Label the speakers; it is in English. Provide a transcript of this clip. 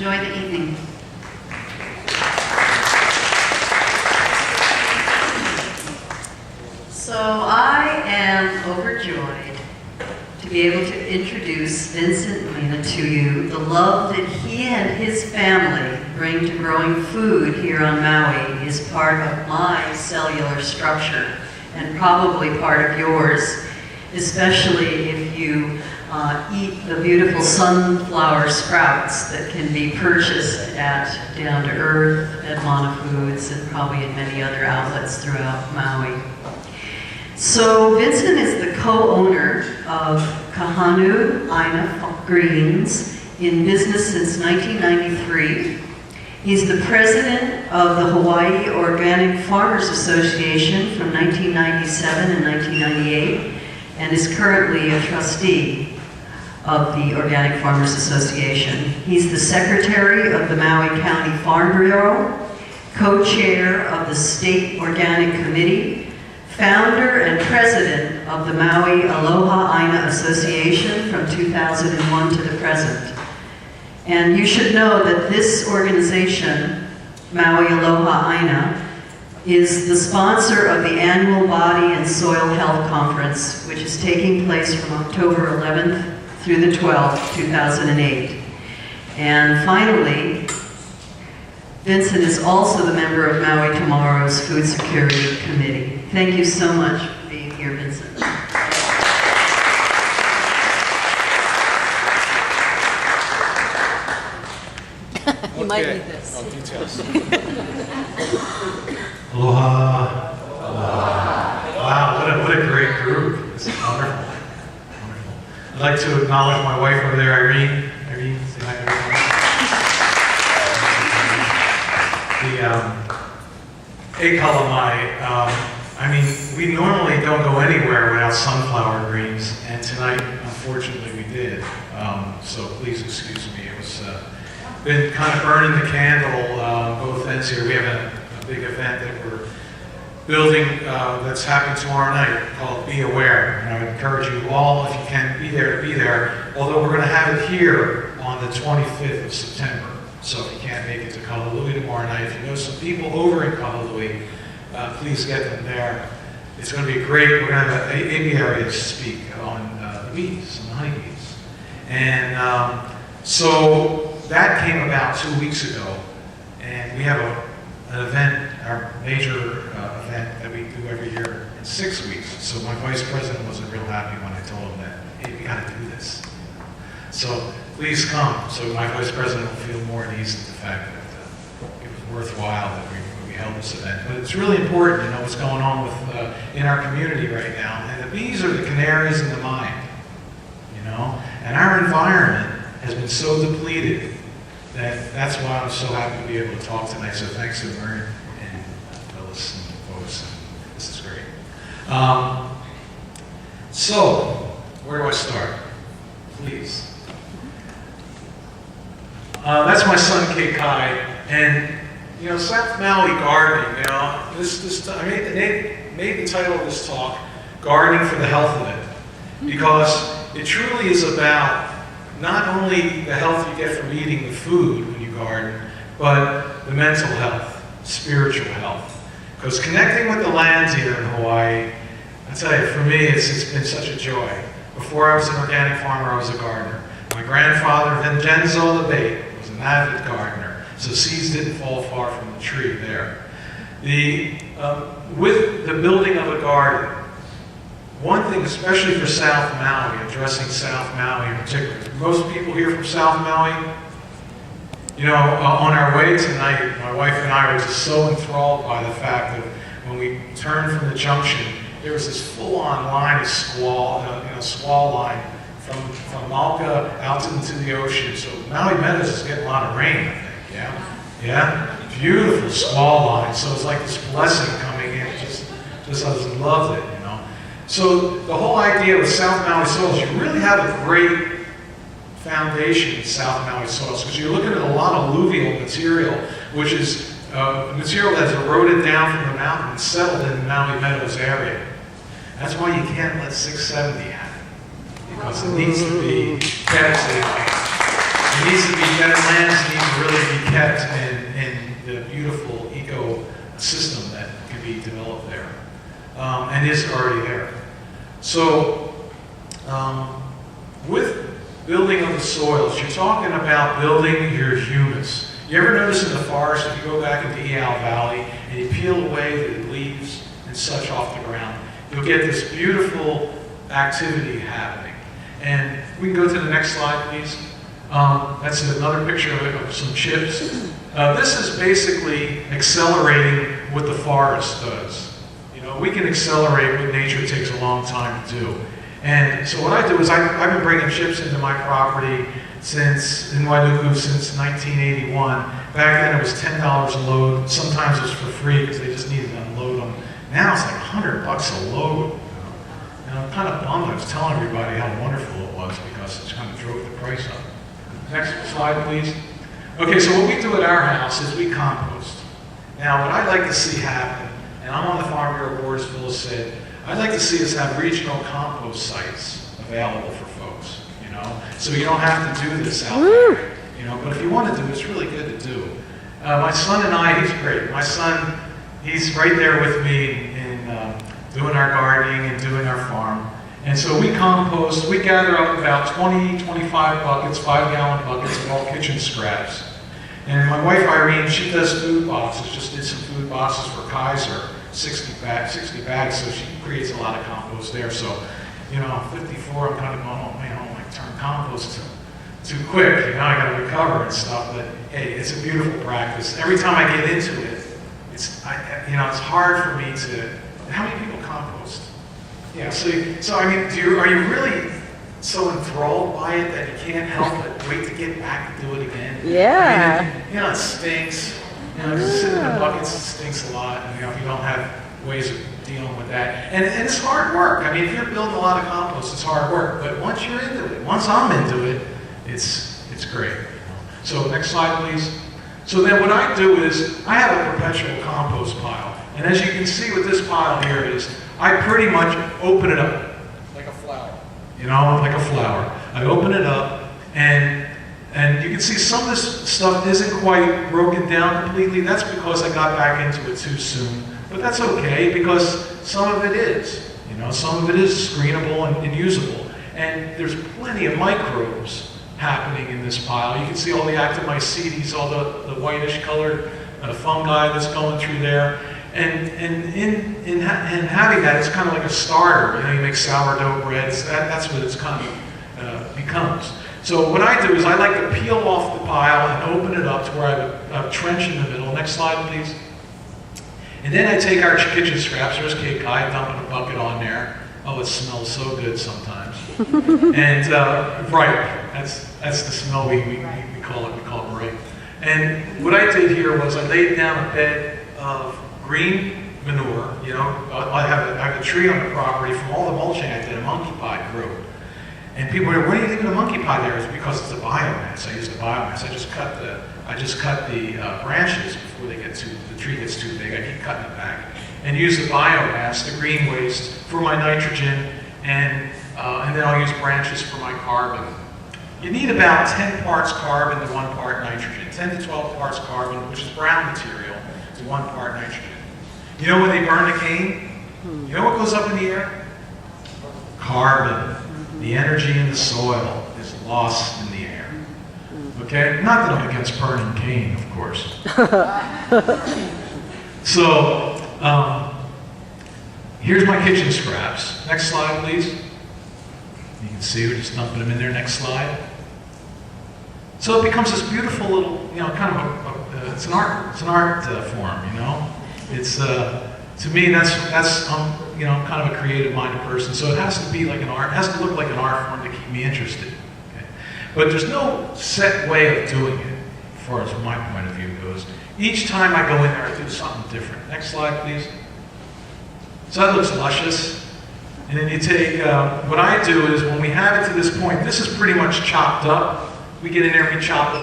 Speaker 1: enjoy the evening. So I am overjoyed to be able to introduce Vincent Mina to you. The love that he and his family bring to growing food here on Maui is part of my cellular structure and probably part of yours, especially if you eat the beautiful sunflower sprouts that can be purchased at Down to Earth, at Mana Foods, and probably in many other outlets throughout Maui. So Vincent is the co-owner of Kahanu, Aina Greens, in business since 1993. He's the president of the Hawaii Organic Farmers Association from 1997 and 1998, and is currently a trustee of the Organic Farmers Association. He's the secretary of the Maui County Farm Bureau, co-chair of the State Organic Committee, founder and president of the Maui Aloha Aina Association from 2001 to the present. And you should know that this organization, Maui Aloha Aina, is the sponsor of the annual Body and Soil Health Conference, which is taking place from October 11th through the 12th, 2008. And finally, Vincent is also the member of Maui Tomorrow's Food Security Committee. Thank you so much for being here, Vincent.
Speaker 2: You might need this.
Speaker 3: Oh, details.
Speaker 4: Aloha. Aloha. Wow, what a great group. This is wonderful. Wonderful. I'd like to acknowledge my wife over there, Irene. Irene, say hi to everyone. The Ekalamai, I mean, we normally don't go anywhere without sunflower greens, and tonight, unfortunately, we did. So please excuse me. It was been kind of burning the candle both ends here. We have a big event that we're building that's happening tomorrow night called Be Aware, and I would encourage you all, if you can, be there to be there. Although we're going to have it here on the 25th of September. So if you can't make it to Kahului tomorrow night, if you know some people over in Kahului, please get them there. It's going to be great. We're going to have an apiary to speak on the bees, on the honeybees. And so that came about 2 weeks ago. And we have an event, our major event that we do every year in 6 weeks. So my vice president wasn't real happy when I told him that, hey, we got to do this. So please come. So my vice president will feel more at ease with the fact that it was worthwhile that we held this event. But it's really important to know what's going on with in our community right now. And the bees are the canaries in the mine, you know? And our environment has been so depleted that that's why I'm so happy to be able to talk tonight. So thanks to Mary and Phyllis and folks. This is great. So, where do I start? Please. That's my son, Kai, and you know, South Maui gardening. You know, I made the title of this talk "Gardening for the Health of It," because it truly is about not only the health you get from eating the food when you garden, but the mental health, spiritual health. Because connecting with the lands here in Hawaii, I tell you, for me, it's been such a joy. Before I was an organic farmer, I was a gardener. My grandfather, Vincenzo LeBate, was an avid gardener, so seeds didn't fall far from the tree there. With the building of a garden, one thing, especially for South Maui, addressing South Maui in particular, most people here from South Maui, you know, on our way tonight, my wife and I were just so enthralled by the fact that when we turned from the junction, there was this full-on line of squall line from Malka out into the ocean. So Maui Meadows is getting a lot of rain, I think, yeah? Yeah? Beautiful squall line. So it's like this blessing coming in. Just I just loved it, you know? So the whole idea with South Maui soils, you really have a great foundation in South Maui soils because you're looking at a lot of alluvial material, which is material that's eroded down from the mountain and settled in the Maui Meadows area. That's why you can't let 670 happen, because it needs to be kept safe. It needs to be, that lands need to really be kept in the beautiful ecosystem that can be developed there, and is already there. So, with building of the soils, you're talking about building your humus. You ever notice in the forest, if you go back into Eau Valley and you peel away the leaves and such off the ground, you'll get this beautiful activity happening. And we can go to the next slide, please. That's another picture of some chips. This is basically accelerating what the forest does. You know, we can accelerate what nature takes a long time to do. And so what I do is I've been bringing chips into my property in Wailuku since 1981. Back then it was $10 a load. Sometimes it was for free because they just needed to unload them. Now it's like $100 a load. And I'm kind of bummed. I was telling everybody how wonderful it was because it kind of drove the price up. Next slide, please. Okay, so what we do at our house is we compost. Now, what I'd like to see happen, and I'm on the Farm Bureau Board, as Phil said, I'd like to see us have regional compost sites available for folks, you know? So you don't have to do this out there, you know? But if you want to do it, it's really good to do. My son and I, he's great. My son, he's right there with me in doing our gardening and doing our farm. And so we compost, we gather up about 20, 25 buckets, 5-gallon buckets of all kitchen scraps. And my wife Irene, she does food boxes, just did some food boxes for Kaiser, 60 bags, so she creates a lot of compost there. So, you know, I'm 54, I'm kind of going, oh man, I don't like to turn compost too quick, you know, I gotta recover and stuff, but hey, it's a beautiful practice. Every time I get into it, it's hard for me to, how many people compost? Yeah, so I mean, are you really so enthralled by it that you can't help but wait to get back and do it again?
Speaker 2: Yeah.
Speaker 4: I mean, you know, it stinks. You know, just sitting in the buckets, it stinks a lot. And, you know, if you don't have ways of dealing with that. And it's hard work. I mean, if you're building a lot of compost, it's hard work. But once you're into it, once I'm into it, it's great. You know? So next slide, please. So then what I do is, I have a perpetual compost pile. And as you can see with this pile here is, I pretty much open it up like a flower. You know, like a flower. I open it up, and you can see some of this stuff isn't quite broken down completely. That's because I got back into it too soon. But that's okay, because some of it is. You know, some of it is screenable and usable. And there's plenty of microbes happening in this pile. You can see all the Actomycetes, all the whitish colored fungi that's going through there. And in having that, it's kind of like a starter. You know, you make sourdough breads. That's what it's kind of becomes. So what I do is I like to peel off the pile and open it up to where I have a trench in the middle. Next slide, please. And then I take our kitchen scraps. There's cake I dump in a bucket on there. Oh, it smells so good sometimes. And ripe. That's the smell we call it. We call it ripe. And what I did here was I laid down a bed of green manure. You know, I have a tree on the property from all the mulching I did. A monkey pie grew. And people are, what are you thinking of monkey pie there? It's because it's a biomass. I used the biomass. I just cut the branches before the tree gets too big. I keep cutting it back and use the biomass, the green waste, for my nitrogen, and then I'll use branches for my carbon. You need about 10 parts carbon to 1 part nitrogen. 10 to 12 parts carbon, which is brown material, to 1 part nitrogen. You know when they burn the cane? You know what goes up in the air? Carbon. The energy in the soil is lost in the air. Okay? Not that I'm against burning cane, of course. So, here's my kitchen scraps. Next slide, please. You can see we're just dumping them in there. Next slide. So it becomes this beautiful little, you know, kind of it's an art form, you know. It's to me that's you know, I'm kind of a creative-minded person, so it has to be like an art. It has to look like an art form to keep me interested. Okay? But there's no set way of doing it, as far as my point of view goes. Each time I go in there, I do something different. Next slide, please. So that looks luscious. And then you take, what I do is when we have it to this point, this is pretty much chopped up. We get in there and we chop